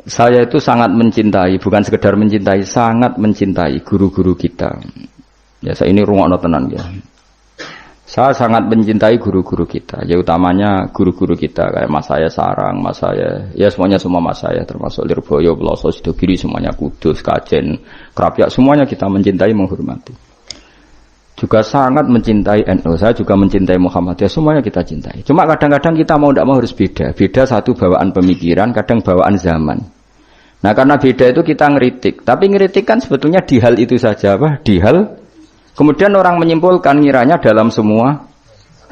Saya itu sangat mencintai, bukan sekedar mencintai, sangat mencintai guru-guru kita. Ya, saya ini rungokno tenan ya. Saya sangat mencintai guru-guru kita, ya utamanya guru-guru kita kayak Mas saya Sarang, Mas saya, ya semuanya semua Mas saya, termasuk Lirboyo, Bloso, Sidogiri, semuanya Kudus, Kajen, Krapyak, semuanya kita mencintai, menghormati. Juga sangat mencintai NU, saya juga mencintai Muhammadiyah, semuanya kita cintai. Cuma kadang-kadang kita mau tidak mau harus beda. Beda satu bawaan pemikiran, kadang bawaan zaman. Nah karena beda itu kita ngeritik. Tapi ngeritik kan sebetulnya di hal itu saja, apa? Di hal, kemudian orang menyimpulkan ngiranya dalam semua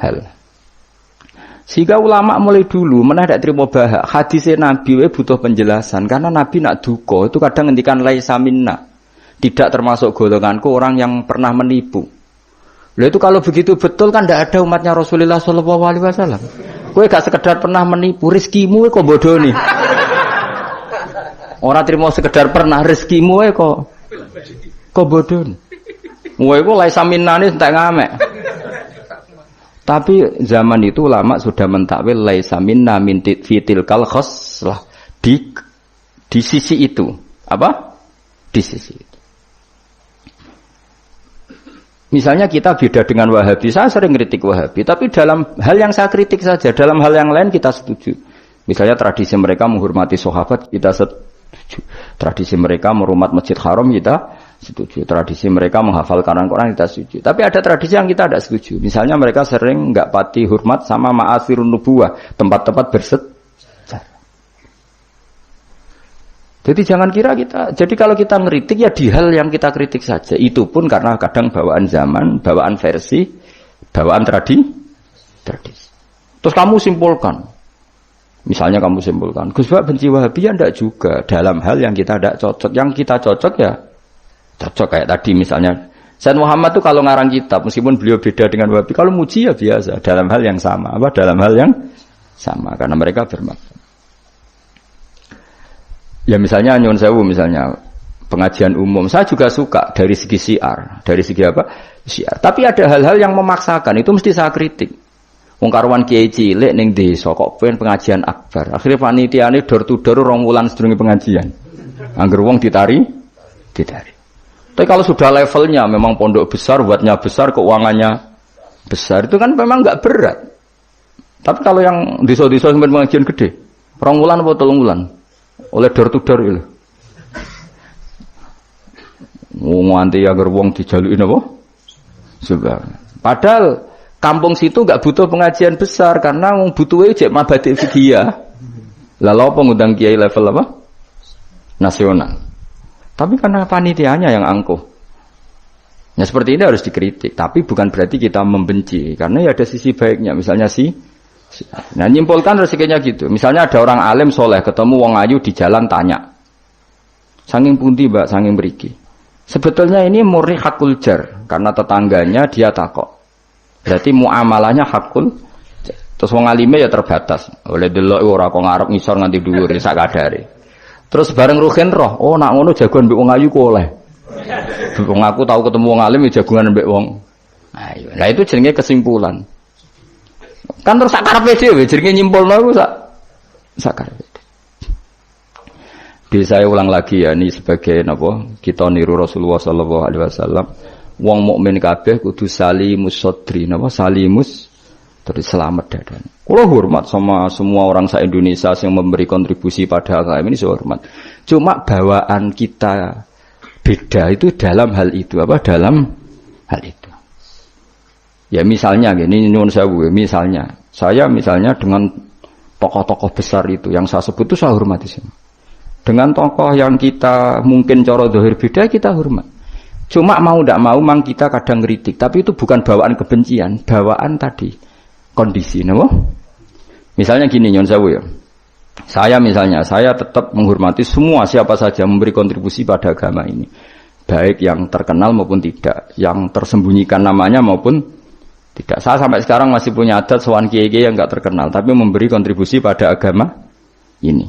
hal. Sehingga ulama mulai dulu mana tidak terima bahak. Hadisnya Nabi butuh penjelasan. Karena Nabi nak duko itu kadang ngendikan laisa minna. Tidak termasuk golonganku orang yang pernah menipu. Lalu itu kalau begitu betul kan tidak ada umatnya Rasulullah SAW. Kowe gak sekedar pernah menipu, rezekimu kok bodoh nih. Orang terima sekedar pernah, rezekimu kok bodoh nih. Kowe iku laisa minnane entek ngamek. Tapi zaman itu ulama sudah mentakwil laisa minna min fitil kal khoslah di sisi itu. Apa? Di sisi itu. Misalnya kita beda dengan Wahabi, saya sering kritik Wahabi, tapi dalam hal yang saya kritik saja, dalam hal yang lain kita setuju. Misalnya tradisi mereka menghormati sahabat, kita setuju. Tradisi mereka merumah Masjid Haram, kita setuju. Tradisi mereka menghafal Quran, kita setuju. Tapi ada tradisi yang kita tidak setuju. Misalnya mereka sering nggak pati hormat sama ma'asirun nubuwah, tempat-tempat bersejarah. Jadi jangan kira kita, jadi kalau kita ngeritik ya di hal yang kita kritik saja. Itu pun karena kadang bawaan zaman, bawaan versi, bawaan tradisi. Terus kamu simpulkan. Misalnya kamu simpulkan, Gus Bak benci Wahabi ya enggak juga. Dalam hal yang kita tidak cocok. Yang kita cocok ya cocok kayak tadi misalnya. Sayyid Muhammad itu kalau ngarang kitab, meskipun beliau beda dengan Wahabi, kalau muji ya biasa. Dalam hal yang sama. Apa? Dalam hal yang sama. Karena mereka bermaksud. Ya misalnya nyuwun sewu misalnya pengajian umum saya juga suka dari segi syiar, dari segi apa? Syiar. Tapi ada hal-hal yang memaksakan itu mesti saya kritik. Wong karuan kiai cilik ning desa kok pengen pengajian akbar. Akhirnya panitiane door to door 2 wulan sedurunge pengajian. Angger wong ditari. Tapi kalau sudah levelnya memang pondok besar, buatnya besar, keuangannya besar itu kan memang enggak berat. Tapi kalau yang desa-desa sampeyan pengajian gede, 2 wulan apa 3 wulan? Oleh door to door itu. Nganti agar wong dijalukin apa? Sebab. Padahal kampung situ enggak butuh pengajian besar karena wong butuhe cek mabadi fikih. Lalu apa ngundang kiai level apa? Nasional. Tapi karena panitianya yang angkuh. Ya seperti ini harus dikritik, tapi bukan berarti kita membenci karena ya ada sisi baiknya. Misalnya nah nyimpulkan rezekinya gitu. Misalnya ada orang alim soleh ketemu wong ayu di jalan tanya, saking pundi mbak, saking mriki. Sebetulnya ini murni hakul jar karena tetangganya dia takok. Berarti muamalahnya hakul. Terus wong alime ya terbatas. Oleh delok ora kok ngarep ngisor nganti dhuwur sak kadare. Terus bareng ruhin roh, oh nak ngono jagoan mbek wong ayu ku oleh. Wong aku tahu ketemu wong alim ya jagongan mbek wong ayu. Lah itu jenenge kesimpulan. Kan terus sakarepe dhewe jenenge nyimpulno iku sakarepe. Bisa saya ulang lagi ya, ini sebagai napa kita niru Rasulullah sallallahu alaihi wasallam. Wong mukmin kabeh kudu salimus sadri, napa salimus terus selamat dadane. Kula hormat sama semua orang se-Indonesia yang memberi kontribusi pada agama ini, saya hormat. Cuma bawaan kita beda itu dalam hal itu, apa dalam hal itu. Ya misalnya gini, nyuwun sewu, misalnya saya dengan tokoh-tokoh besar itu yang saya sebut itu saya hormati semua. Dengan tokoh yang kita mungkin cara zahir beda kita hormat. Cuma mau tidak mau mang kita kadang kritik, tapi itu bukan bawaan kebencian, bawaan tadi kondisi, napa? Misalnya gini, nyuwun sewu ya. Saya tetap menghormati semua siapa saja memberi kontribusi pada agama ini. Baik yang terkenal maupun tidak, yang tersembunyikan namanya maupun tidak. Saya sampai sekarang masih punya adat sowan kiai-kiai yang enggak terkenal tapi memberi kontribusi pada agama ini.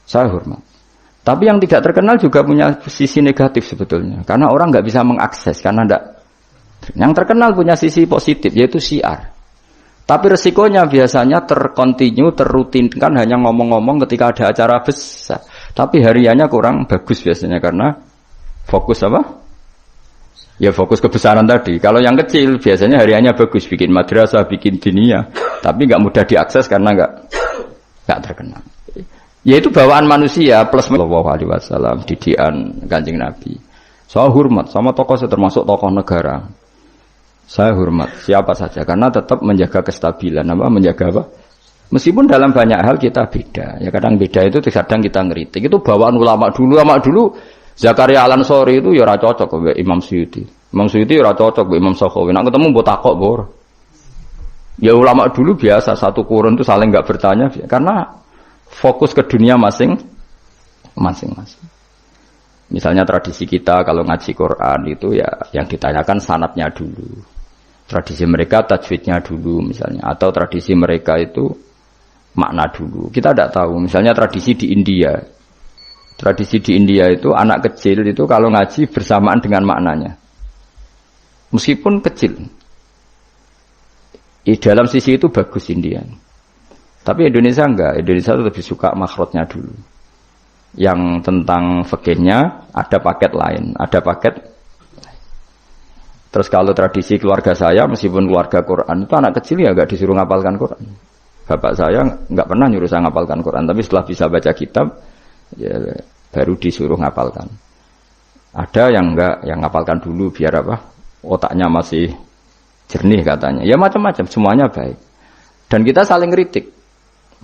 Saya hormat. Tapi yang tidak terkenal juga punya sisi negatif sebetulnya. Karena orang enggak bisa mengakses karena enggak. Yang terkenal punya sisi positif yaitu syiar. Tapi resikonya biasanya terkontinu, terrutinkan hanya ngomong-ngomong ketika ada acara besar. Tapi hariannya kurang bagus biasanya karena fokus apa? Ya fokus kebesaran tadi. Kalau yang kecil biasanya hariannya bagus, bikin madrasah, bikin dinia, tapi nggak mudah diakses karena nggak terkenal. Yaitu bawaan manusia plus Sallallahu Alaihi Wasallam, didikan Kanjeng Nabi. Saya hormat sama tokoh saya termasuk tokoh negara. Saya hormat siapa saja karena tetap menjaga kestabilan, menjaga apa? Meskipun dalam banyak hal kita beda. Ya kadang beda itu kadang kita ngeritik. Itu bawaan ulama dulu Zakaria Al-Ansori itu ya ora cocok ke Imam Suyuti. Imam Suyuti ora cocok ke Imam Sakhawi. Nek ketemu mbok takok bor. Ya ulama dulu biasa satu kurun itu saling enggak bertanya karena fokus ke dunia masing-masing. Misalnya tradisi kita kalau ngaji Quran itu ya yang ditanyakan sanadnya dulu. Tradisi mereka tajwidnya dulu misalnya. Atau tradisi mereka itu makna dulu. Kita tidak tahu. Misalnya tradisi di India. Tradisi di India itu anak kecil itu kalau ngaji bersamaan dengan maknanya. Meskipun kecil. Di dalam sisi itu bagus India. Tapi Indonesia enggak. Indonesia lebih suka makhrajnya dulu. Yang tentang fikihnya ada paket lain, ada paket. Terus kalau tradisi keluarga saya, meskipun keluarga Quran itu anak kecil ya enggak disuruh ngapalkan Quran. Bapak saya enggak pernah nyuruh saya ngapalkan Quran, tapi setelah bisa baca kitab, ya baru disuruh ngapalkan. Ada yang enggak, yang ngapalkan dulu biar apa? Otaknya masih jernih katanya. Ya macam-macam, semuanya baik. Dan kita saling kritik.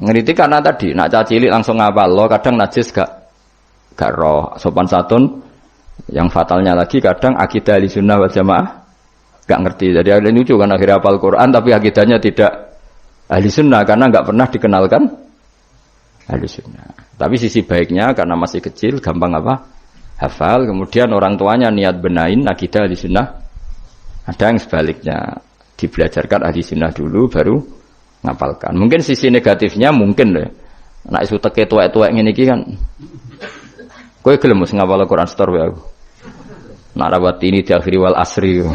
Ngeritik karena tadi nak cacilik langsung ngapal lo, kadang najis gak roh sopan santun. Yang fatalnya lagi kadang akidah Ahlussunnah wal Jamaah gak ngerti. Jadi ada lucu kan akhirnya hafal Quran tapi akidahnya tidak Ahlussunnah karena gak pernah dikenalkan Ahlussunnah. Tapi sisi baiknya karena masih kecil gampang apa? Hafal, kemudian orang tuanya niat benahin akidah Ahlussunnah. Ada yang sebaliknya dibelajarkan Ahlussunnah dulu baru ngapalkan. Mungkin sisi negatifnya mungkin deh. Nak isu teke tuwek-tuwek ngene iki kan. Kowe gelem mesti ngapal Quran setor wae aku. Nak rawat ini di akhir wal asri.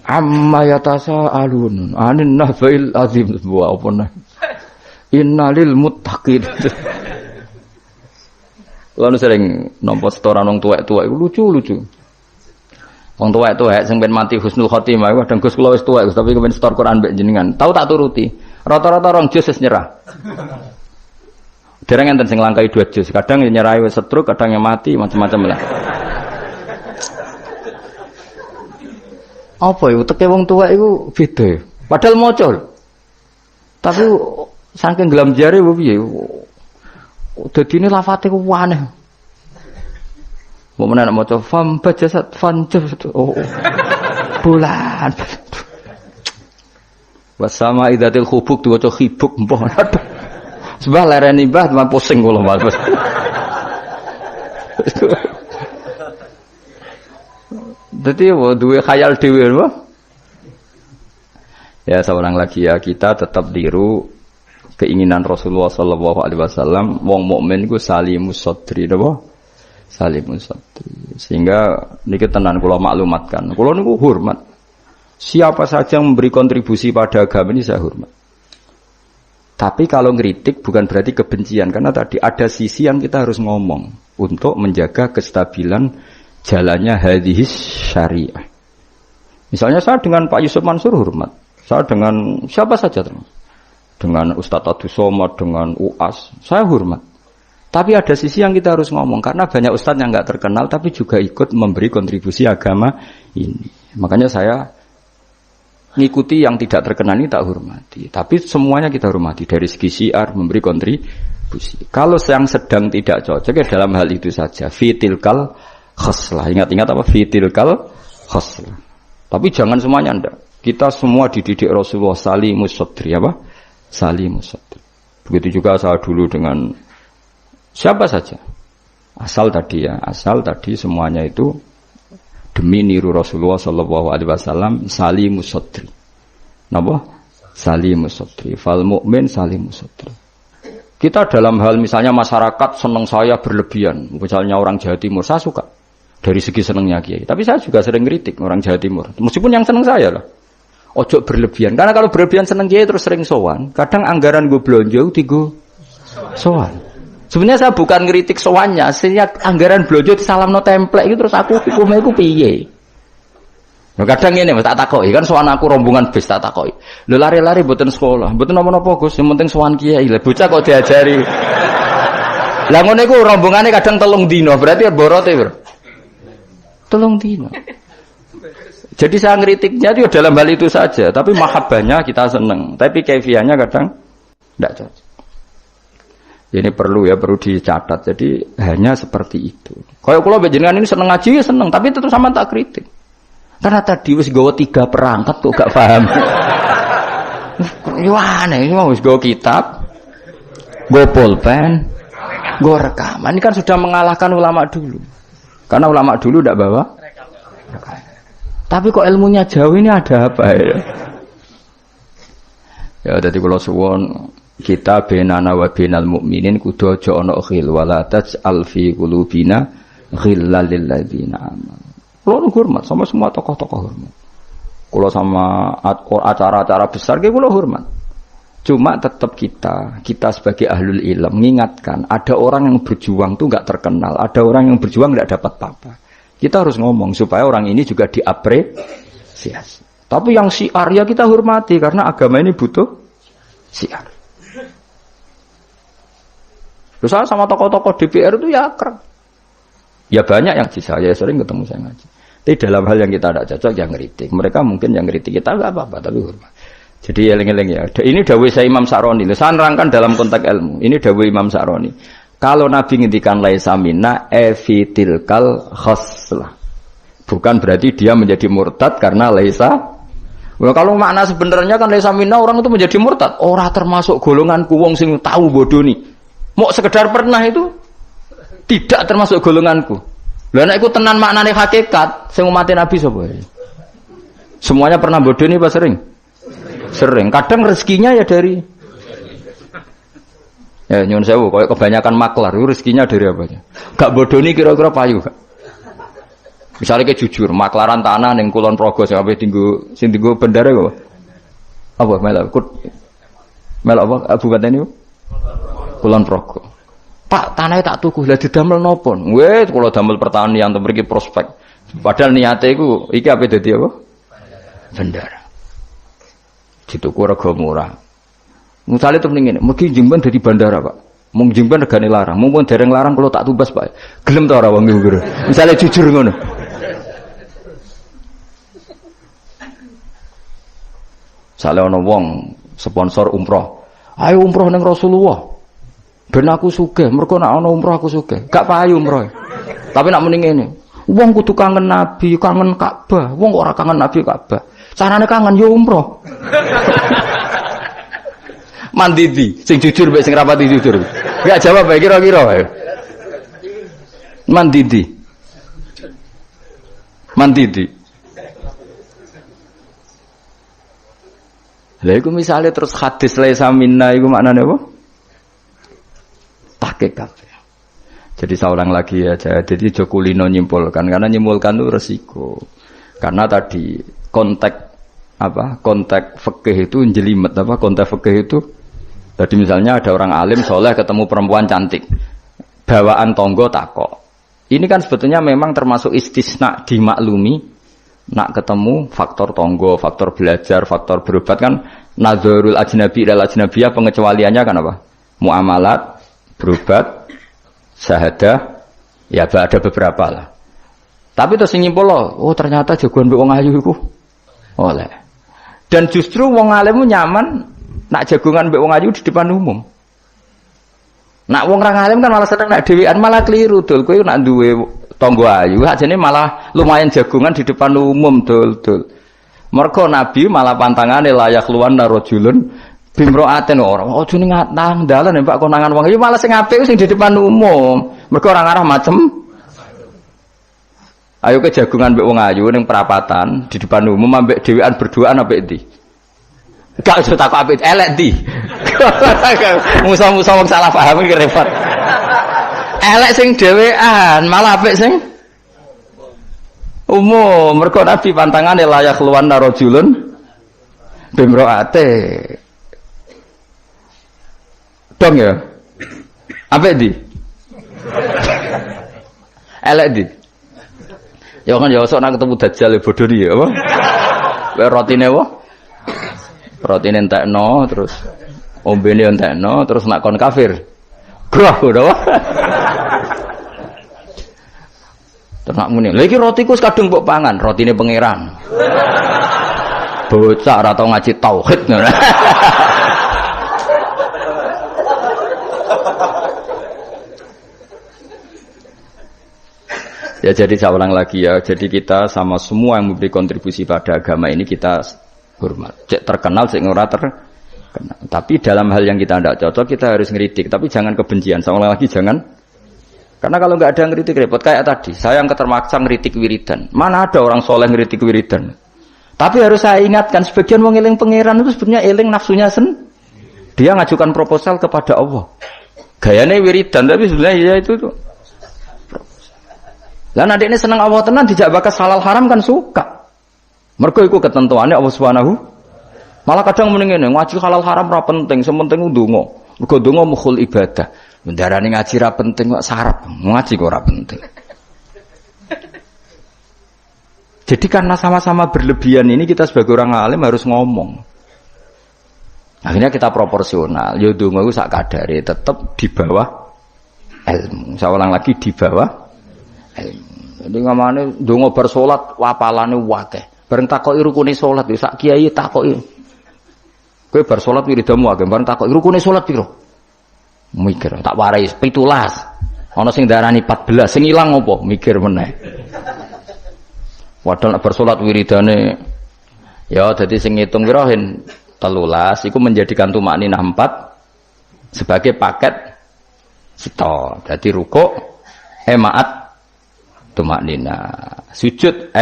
Amma yatasa alun anin nahbail azim buah apa nah. Innalil muttaqin. Lalu sering nampa setoran wong tuwek-tuwek lucu-lucu. Wong tuwek-tuwek sing ben mati husnul khotimah kadang Gus kula wis tuwek tapi kepen setor Quran mbek jenengan. Tahu tak turuti. Rata-rata rong juz wis nyerah. Dereng enten sing langkai 2 juz. Kadang nyerah wis setruk, kadang yang mati macam-macam lah. Apa iku teke wong tuwek iku beda. Padahal maca. Tapi saking gelam jare piye. Dadine lafate ku aneh. Mau menarik mau coba fam bajasat fanjab oh bulan wasama idatil khubuk tuh coba khibuk mbah sebab lereni mbah teman pusing kalau mas jadi dua khayal dewi ya seorang lagi ya kita tetap tiru keinginan Rasulullah Sallallahu Alaihi Wasallam wong mukmin ku salimus sadri napa salimus sadri. Sehingga niki tenan kula maklumatkan. Kula niku hormat. Siapa saja yang memberi kontribusi pada agama ini saya hormat. Tapi kalau ngeritik bukan berarti kebencian karena tadi ada sisi yang kita harus ngomong untuk menjaga kestabilan jalannya hadis syariah. Misalnya saya dengan Pak Yusuf Mansur hormat. Saya dengan siapa saja dengan Ustadz Abdus Somad, dengan UAS, saya hormat. Tapi ada sisi yang kita harus ngomong karena banyak ustadz yang nggak terkenal tapi juga ikut memberi kontribusi agama ini. Makanya saya ngikuti yang tidak terkenal ini tak hormati. Tapi semuanya kita hormati dari segi syiar memberi kontribusi. Kalau yang sedang tidak cocok ya dalam hal itu saja. Fitilkal khoslah. Ingat-ingat apa? Fitilkal khoslah. Tapi jangan semuanya ndak. Kita semua dididik Rasulullah salimus sadri apa? Salimus sadri. Begitu juga saya dulu dengan siapa saja. Asal tadi semuanya itu demi niru Rasulullah Sallallahu Alaihi Wasallam salimus sadri. Napa? Salimus sadri. Fal mukmin salimus sadri. Kita dalam hal misalnya masyarakat senang saya berlebihan. Misalnya orang Jawa Timur saya suka dari segi senangnya kiai. Tapi saya juga sering kritik orang Jawa Timur. Meskipun yang senang saya lah. Ojo berlebihan. Karena kalau berlebihan seneng kiai terus sering sowan. Kadang anggaran gue belanja tigo sowan. Sebenarnya saya bukan ngeritik sowannya, sehingga anggaran belanja disalamno template itu terus aku hukumnya iku piye. Nah, kadang ini tak takoki kan sowan aku rombongan bis tak takoki. Lho lari-lari mboten sekolah, mboten napa-napa Gus, yang penting sowan kiai. Lah bocah kok diajari. Lah ngono iku rombongane kadang 3 dina, berarti borote, Bro. 3 dina. Jadi saya ngeritiknya itu dalam hal itu saja, tapi mahabbahnya kita seneng, tapi kaifiahnya kadang tidak cocok. Ini perlu dicatat. Jadi hanya seperti itu. Kalau jenengan ini seneng ngaji ya seneng, tapi itu sama tak kritik. Karena tadi wis gawa 3 perangkat kok gak paham. Wah, ini mau wis gawa kitab, gawa pulpen, gawa rekaman. Ini kan sudah mengalahkan ulama dulu. Karena ulama dulu tidak bawa rekaman. Tapi kok ilmunya jauh ini ada apa ya? Ya jadi kalau suwon kita benana wa benal mukminin kudu aja ana khil wala taj'al fi qulubina ghillal lil ladzina amanu. Kulo hormat sama semua tokoh-tokoh hormat. Kulo sama acara-acara besar ge kulo hormat. Cuma tetap kita sebagai ahlul ilm mengingatkan ada orang yang berjuang tuh enggak terkenal, ada orang yang berjuang enggak dapat apa-apa. Kita harus ngomong supaya orang ini juga diapresiasi. Tapi yang syiar ya kita hormati karena agama ini butuh syiar. Terus saya sama tokoh-tokoh DPR itu ya akrab. Ya banyak yang di saya sering ketemu saya ngaji. Tapi dalam hal yang kita tidak cocok yang ngeritik. Mereka mungkin yang ngeritik kita enggak apa-apa tapi hormat. Jadi eling-eling ya. Ini dawuh saya Imam Sa'roni. Saya nerangkan dalam konteks ilmu. Ini dawuh Imam Sa'roni. Kalau Nabi ngendikan laisa minna evitilkal khoslah. Bukan berarti dia menjadi murtad karena laisa. Well, kalau makna sebenarnya kan laisa minna orang itu menjadi murtad. Orang termasuk golonganku wong sing tahu bodoh nih. Mau sekedar pernah itu tidak termasuk golonganku. Lah nek iku tenan maknane hakikat sing umat Nabi sapa? Semuanya pernah bodoh nih Pak sering? Sering. Kadang rezekinya ya dari ya nyun sewu, kalau kebanyakan maklar, rezekinya dari apanya? Gak bodoh nih kira-kira payu. Misalnya kayak jujur, maklaran tanah yang Kulon Progo sampai tinggu bendara kok. Apa melak apa? Abu Baten itu? Kulon Progo. Pak tanahnya tak tuku, lah didamel nopo? Weh, kalau damel pertanian untuk pergi prospek. Padahal niatnya itu, iki apa jadi apa? Bendara. Dituku rego murah. Misalnya itu mendingin, mungkin jimban dari bandara Pak, mau jimban regane larang, mau dereng larang kalau tak tubas Pak, gelem tau orang wong. Misalnya jujur ngono. Misalnya ono wong sponsor umroh, ayo umroh neng Rasulullah, ben aku sugih, mergo nak ono umroh aku sugih, gak payu umroh. Tapi nak mendingin ini, wong kudu kangen Nabi, kangen Ka'bah, wong ora kangen Nabi Ka'bah, carane kangen yo umroh. Mandidi, sing jujur mbek sing rapati jujur. Enggak jawab bae kira-kira wae. Mandidi. Lah iku misale terus hadis laisa minna iku maknane apa? Pakai kabeh. Jadi saya ulang lagi ya, jadi Jokulino nyimpulkan karena nyimpulkan itu resiko. Karena tadi konteks fikih itu jelimet konteks fikih itu. Jadi misalnya ada orang alim soleh ketemu perempuan cantik, bawaan tonggo takok. Ini kan sebetulnya memang termasuk istisna dimaklumi. Nak ketemu faktor tonggo, faktor belajar, faktor berobat kan nazarul ajnabi ilal ajnabiyah pengecualiannya kan apa? Muamalat, berobat, syahadah, ya ada beberapa lah. Tapi terus nyimpul oh ternyata jagoan mbek wong ayu iku oleh. Dan justru wong alim nyaman nak jagongan mbek wong ayu di depan umum. Nak wong ra alim kan malah seneng nak dhewean malah keliru dul. Kowe nak duwe tangga ayu ajane malah lumayan jagongan di depan umum dul. Mergo Nabi malah pantangane layak luwan narojulun bimroaten ora. Ojo ning ngatang dalan Pak konangan wong ayu malah sing apik sing di depan umum. Mergo ora ngarah macem. Ayo ke jagongan mbek wong ayu ning perapatan di depan umum ambek dhewean berduaan ambek ndi? Gak usah takut apik elek ndi. Musa-musa wong salah paham iki repot. Elek sing dhewean, malah apik sing umum. Mergo Nabi pantangane layak luwan narojulun bimroate. Dong ya. Apa di? Elek di. Ya kan ya sok nak ketemu dajjal bodoh iki ya apa? Rotine apa? Rotine entekno terus ombene entekno terus nak kon kafir. Grah ngono. Terus nak muni, lha iki rotiku kadung mbok pangan, rotine pangeran. Bocah ora tau ngaji tauhid ngono. Ya jadi saya ulang lagi ya, jadi kita sama semua yang memberi kontribusi pada agama ini kita hormat. Cek terkenal, cek ora terkenal. Tapi dalam hal yang kita tidak cocok kita harus ngeritik. Tapi jangan kebencian. Saya ulang lagi jangan. Karena kalau nggak ada ngeritik repot. Kayak tadi, saya yang ketermaksa ngeritik wiridan. Mana ada orang soleh ngeritik wiridan? Tapi harus saya ingatkan sebagian wong eling pangeran itu sebenarnya eling nafsunya dia ngajukan proposal kepada Allah. Gayanya wiridan tapi sebenarnya ya itu tuh. Lah nek ini seneng Allah tenan dijak bakas halal haram kan suka. Mergo iku ketentuannya Allah Subhanahu. Malah kadang mending ngene, ngaji halal haram ora penting, sementing ndonga. Mergo ndonga mukhul ibadah. Mendarani ngaji ora penting kok sarap, ngaji kok ora penting. Jadi karena sama-sama berlebihan ini kita sebagai orang alim harus ngomong. Akhirnya kita proporsional. Yo ndonga iku sak kadare tetep di bawah ilmu. Saya ulang lagi di bawah jadi ngamane ndonga bar salat wapalane akeh. Bareng takoki rukune salat yo sak kiai takoki. Kowe bar salat wiridamu akeh, bareng takoki rukune salat piro? Mikir, tak warai 17. Ana sing darani 14, sing ilang apa? Mikir meneh. Padahal nek bar salat wiridane ya dadi sing ngitung piro 13 iku menjadikan tumakninah 4 sebagai paket sito. Dadi rukuk maat tumaknina, sujud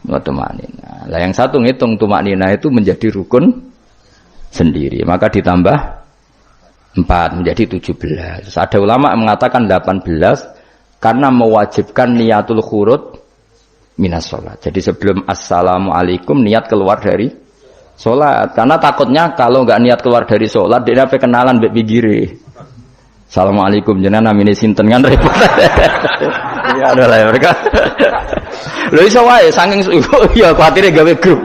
tumaknina. Lah yang satu ngitung tumaknina itu menjadi rukun sendiri, maka ditambah 4 menjadi 17. Terus ada ulama yang mengatakan 18 karena mewajibkan niatul khurud minas sholat. Jadi sebelum assalamualaikum niat keluar dari sholat, karena takutnya kalau nggak niat keluar dari sholat dia apa kenalan mbek pinggire. Assalamualaikum jenengan namine sinten kan repot. Ya ada lah mereka. Lho iso wae saking ya kuwatire gawe grup.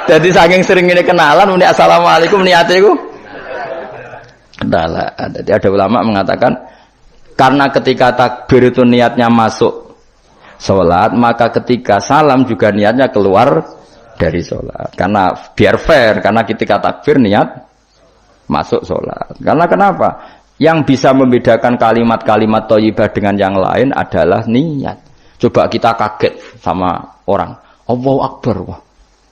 Jadi saking sering ini kenalan muni assalamualaikum niate iku kenalan. Jadi ada ulama mengatakan karena ketika takbir itu niatnya masuk salat, maka ketika salam juga niatnya keluar dari salat. Karena biar fair, karena ketika takbir niat masuk sholat. Karena kenapa? Yang bisa membedakan kalimat-kalimat thayyibah dengan yang lain adalah niat. Coba kita kaget sama orang. Allahu Akbar. Wah,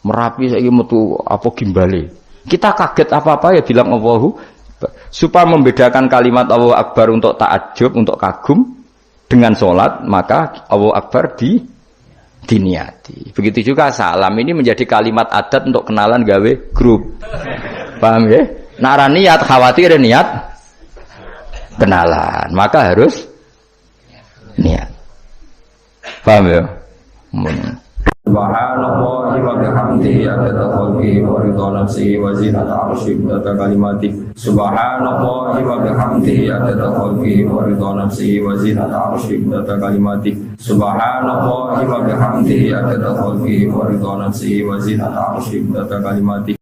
Merapi saiki metu apa gimbale. Kita kaget apa-apa ya bilang Allahu Akbar. Supaya membedakan kalimat Allahu Akbar untuk ta'ajub, untuk kagum dengan sholat, maka Allahu Akbar diniati. Begitu juga salam ini menjadi kalimat adat untuk kenalan gawe grup. Paham ya? Nara niat khawatir niat kenalan, maka harus niat. Paham ya? Subhanallahi wa bihamdihi adada khalqihi wa ridha nafsihi wa zinata 'arsyihi wa adada kalimatihi. Subhanallahi wa bihamdihi adada khalqihi wa ridha nafsihi wa zinata 'arsyihi wa adada kalimatihi. Subhanallahi wa bihamdihi adada khalqihi wa ridha nafsihi wa zinata 'arsyihi wa adada kalimatihi.